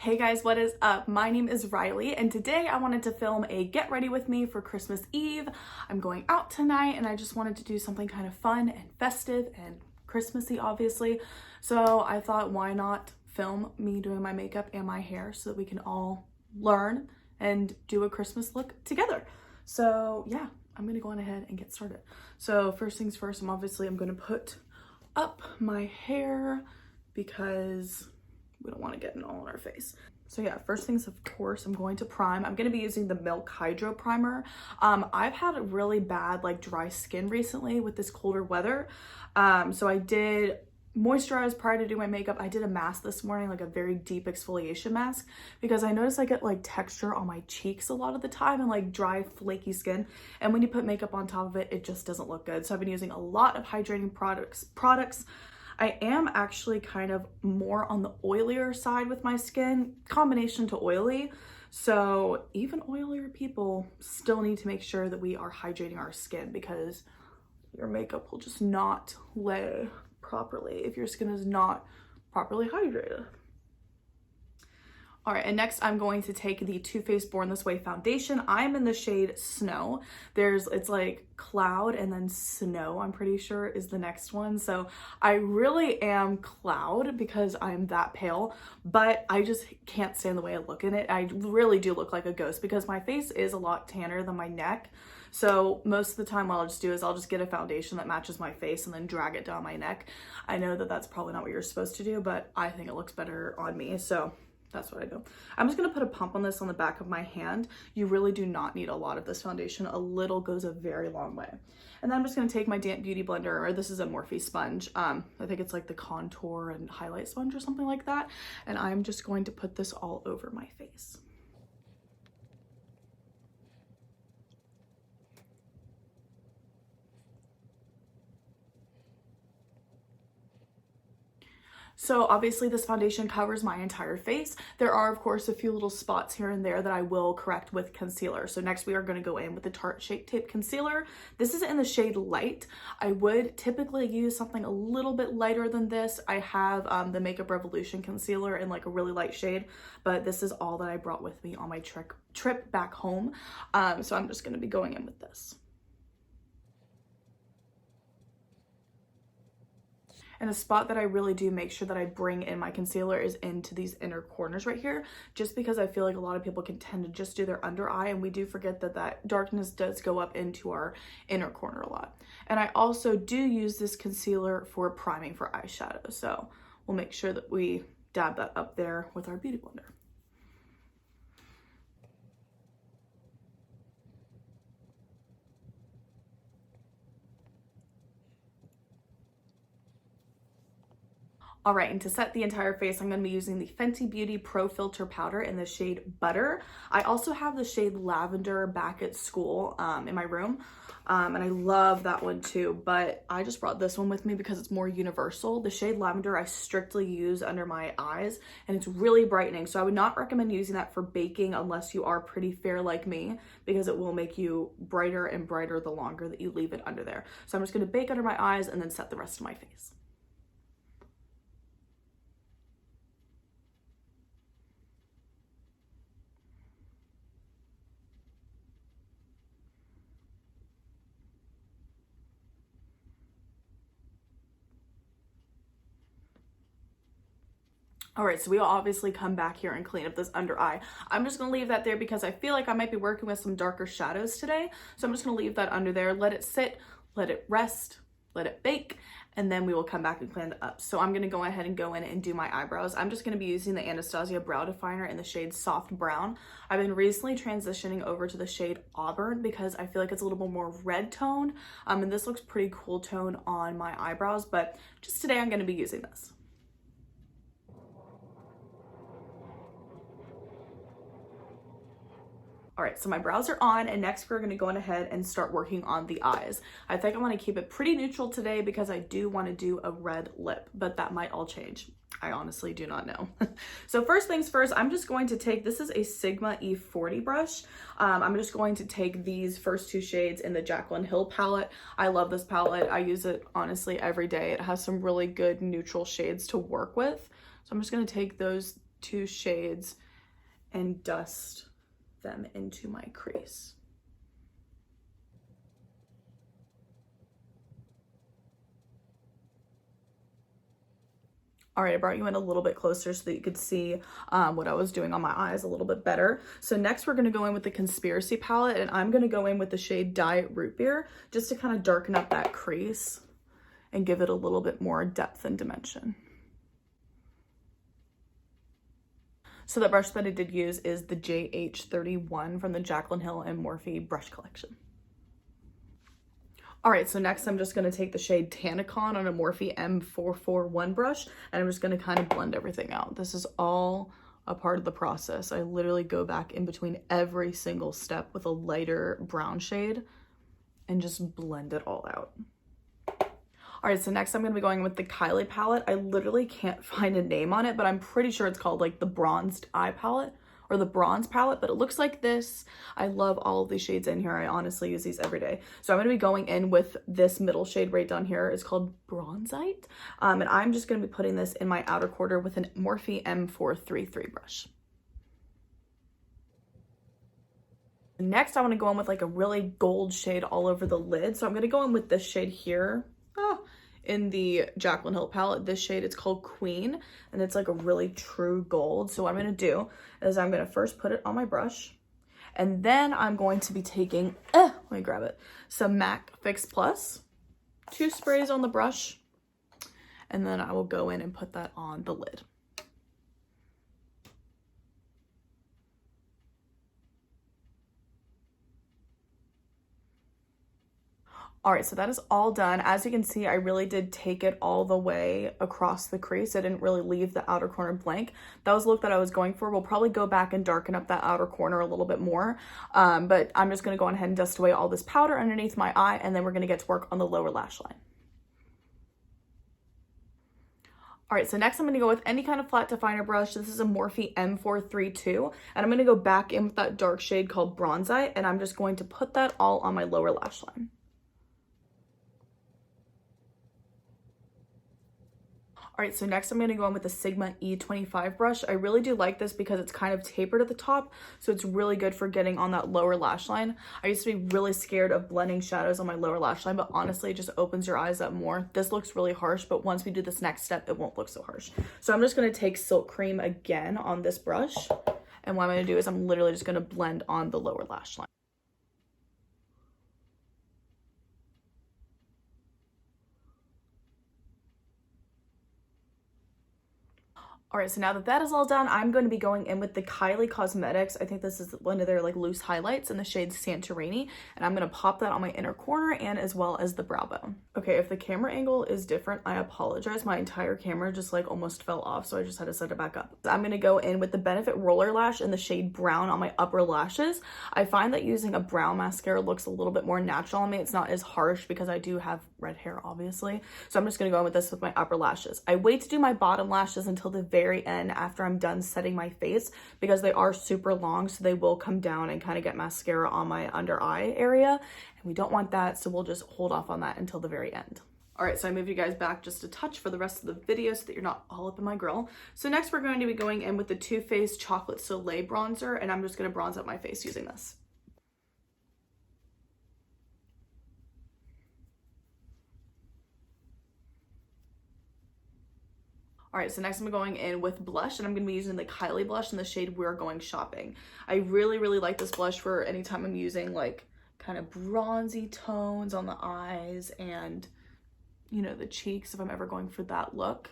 Hey guys, what is up? My name is Riley and today I wanted to film a get ready with me for Christmas Eve. I'm going out tonight and I just wanted to do something kind of fun and festive and Christmassy obviously. So I thought why not film me doing my makeup and my hair so that we can all learn and do a Christmas look together. So yeah, I'm gonna go on ahead and get started. So first things first, I'm gonna put up my hair because we don't want to get it all on our face. So yeah, first things of course, I'm going to prime. I'm going to be using the Milk Hydro Primer. I've had a really bad dry skin recently with this colder weather. So I did moisturize prior to doing my makeup. I did a mask this morning, like a very deep exfoliation mask, because I noticed I get texture on my cheeks a lot of the time and dry flaky skin. And when you put makeup on top of it, it just doesn't look good. So I've been using a lot of hydrating products. I am actually kind of more on the oilier side with my skin, combination to oily. So even oilier people still need to make sure that we are hydrating our skin because your makeup will just not lay properly if your skin is not properly hydrated. All right, and next I'm going to take the Too Faced Born This Way foundation. I'm in the shade Snow. It's like Cloud and then Snow, I'm pretty sure is the next one. So I really am Cloud because I'm that pale, but I just can't stand the way I look in it. I really do look like a ghost because my face is a lot tanner than my neck. So most of the time what I'll just do is I'll just get a foundation that matches my face and then drag it down my neck. I know that that's probably not what you're supposed to do, but I think it looks better on me. So that's what I do. I'm just gonna put a pump on this on the back of my hand. You really do not need a lot of this foundation. A little goes a very long way. And then I'm just gonna take my damp beauty blender, or this is a Morphe sponge. I think it's like the contour and highlight sponge or something like that. And I'm just going to put this all over my face. So obviously this foundation covers my entire face. There are of course a few little spots here and there that I will correct with concealer. So next we are going to go in with the Tarte Shape Tape concealer. This is in the shade Light. I would typically use something a little bit lighter than this. I have the Makeup Revolution concealer in a really light shade, but this is all that I brought with me on my trip back home. So I'm just going to be going in with this. And a spot that I really do make sure that I bring in my concealer is into these inner corners right here, just because I feel like a lot of people can tend to just do their under eye, and we do forget that that darkness does go up into our inner corner a lot. And I also do use this concealer for priming for eyeshadow, so we'll make sure that we dab that up there with our beauty blender. All right, and to set the entire face, I'm gonna be using the Fenty Beauty Pro-Filter powder in the shade Butter. I also have the shade Lavender back at school in my room, and I love that one too, but I just brought this one with me because it's more universal. The shade Lavender I strictly use under my eyes, and it's really brightening, so I would not recommend using that for baking unless you are pretty fair like me, because it will make you brighter and brighter the longer that you leave it under there. So I'm just gonna bake under my eyes and then set the rest of my face. All right, so we'll obviously come back here and clean up this under eye. I'm just gonna leave that there because I feel like I might be working with some darker shadows today. So I'm just gonna leave that under there, let it sit, let it rest, let it bake, and then we will come back and clean it up. So I'm gonna go ahead and go in and do my eyebrows. I'm just gonna be using the Anastasia Brow Definer in the shade Soft Brown. I've been recently transitioning over to the shade Auburn because I feel like it's a little bit more red toned. And this looks pretty cool tone on my eyebrows, but just today I'm gonna be using this. All right, so my brows are on, and next we're gonna go on ahead and start working on the eyes. I think I wanna keep it pretty neutral today because I do wanna do a red lip, but that might all change. I honestly do not know. So first things first, I'm just going to take, this is a Sigma E40 brush. I'm just going to take these first two shades in the Jaclyn Hill palette. I love this palette. I use it honestly every day. It has some really good neutral shades to work with. So I'm just gonna take those two shades and dust them into my crease. All right, I brought you in a little bit closer so that you could see what I was doing on my eyes a little bit better. So next we're gonna go in with the Conspiracy palette, and I'm gonna go in with the shade Diet Root Beer just to kind of darken up that crease and give it a little bit more depth and dimension. So the brush that I did use is the JH31 from the Jaclyn Hill and Morphe brush collection. All right, so next I'm just gonna take the shade Tannicon on a Morphe M441 brush, and I'm just gonna kind of blend everything out. This is all a part of the process. I literally go back in between every single step with a lighter brown shade and just blend it all out. All right, so next I'm gonna be going with the Kylie palette. I literally can't find a name on it, but I'm pretty sure it's called like the Bronzed Eye palette or the Bronze palette, but it looks like this. I love all of these shades in here. I honestly use these every day. So I'm gonna be going in with this middle shade right down here. It's called Bronzite. And I'm just gonna be putting this in my outer quarter with an Morphe M433 brush. Next, I wanna go in with like a really gold shade all over the lid. So I'm gonna go in with this shade here. In the Jaclyn Hill palette. This shade, it's called Queen, and it's like a really true gold. So what I'm gonna do is I'm gonna first put it on my brush, and then I'm going to be taking, let me grab it, some MAC Fix Plus, 2 sprays on the brush, and then I will go in and put that on the lid. All right, so that is all done. As you can see, I really did take it all the way across the crease. I didn't really leave the outer corner blank. That was the look that I was going for. We'll probably go back and darken up that outer corner a little bit more. But I'm just gonna go ahead and dust away all this powder underneath my eye, and then we're gonna get to work on the lower lash line. All right, so next I'm gonna go with any kind of flat definer brush. This is a Morphe M432, and I'm gonna go back in with that dark shade called Bronzite, and I'm just going to put that all on my lower lash line. All right, so next I'm gonna go in with the Sigma E25 brush. I really do like this because it's kind of tapered at the top, so it's really good for getting on that lower lash line. I used to be really scared of blending shadows on my lower lash line, but honestly, it just opens your eyes up more. This looks really harsh, but once we do this next step, it won't look so harsh. So I'm just gonna take Silk Cream again on this brush, and what I'm gonna do is I'm literally just gonna blend on the lower lash line. All right, so now that that is all done, I'm going to be going in with the Kylie Cosmetics. I think this is one of their like loose highlights in the shade Santorini, and I'm going to pop that on my inner corner and as well as the brow bone. Okay, if the camera angle is different, I apologize. My entire camera just like almost fell off, so I just had to set it back up. I'm going to go in with the Benefit Rollerlash in the shade Brown on my upper lashes. I find that using a brown mascara looks a little bit more natural on me. It's not as harsh because I do have red hair, obviously. So I'm just going to go in with this with my upper lashes. I wait to do my bottom lashes until the very end after I'm done setting my face because they are super long, so they will come down and kind of get mascara on my under eye area, and we don't want that, so we'll just hold off on that until the very end. All right, so I moved you guys back just a touch for the rest of the video so that you're not all up in my grill. So next we're going to be going in with the Faced Chocolate Soleil bronzer, and I'm just going to bronze up my face using this. All right, so next I'm going in with blush, and I'm gonna be using the Kylie blush in the shade We're Going Shopping. I really, really like this blush for anytime I'm using like kind of bronzy tones on the eyes and, you know, the cheeks if I'm ever going for that look.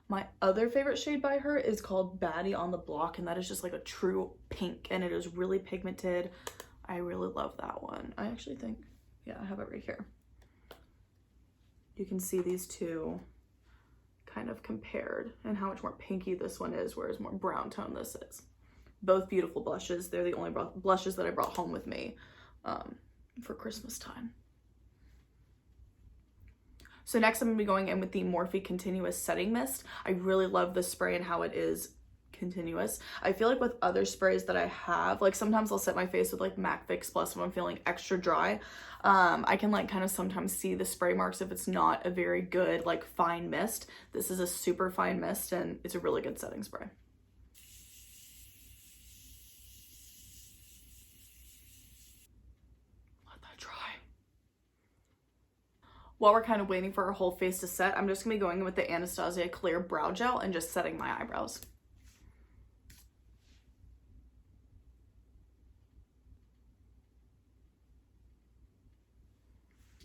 My other favorite shade by her is called Baddie on the Block, and that is just like a true pink, and it is really pigmented. I really love that one. I actually think, yeah, I have it right here. You can see these two kind of compared and how much more pinky this one is, whereas more brown tone this is. Both beautiful blushes. They're the only blushes that I brought home with me for Christmas time. So next I'm gonna be going in with the Morphe Continuous Setting Mist. I really love this spray and how it is continuous. I feel like with other sprays that I have, like sometimes I'll set my face with like MAC Fix Plus when I'm feeling extra dry. I can like kind of sometimes see the spray marks if it's not a very good like fine mist. This is a super fine mist, and it's a really good setting spray. While we're kind of waiting for our whole face to set, I'm just gonna be going in with the Anastasia Clear Brow Gel and just setting my eyebrows.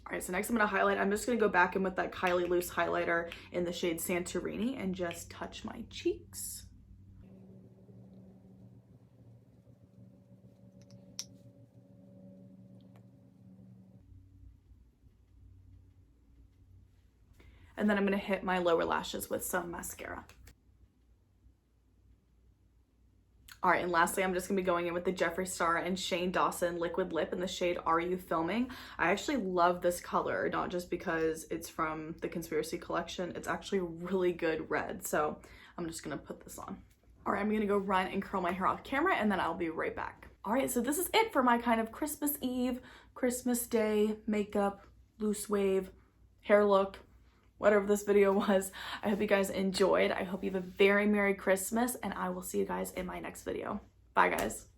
All right, so next I'm gonna highlight. I'm just gonna go back in with that Kylie Loose highlighter in the shade Santorini and just touch my cheeks. And then I'm gonna hit my lower lashes with some mascara. All right, and lastly, I'm just gonna be going in with the Jeffree Star and Shane Dawson Liquid Lip in the shade Are You Filming? I actually love this color, not just because it's from the Conspiracy collection, it's actually a really good red. So I'm just gonna put this on. All right, I'm gonna go run and curl my hair off camera and then I'll be right back. All right, so this is it for my kind of Christmas Eve, Christmas Day, makeup, loose wave, hair look, whatever this video was. I hope you guys enjoyed. I hope you have a very Merry Christmas and I will see you guys in my next video. Bye guys.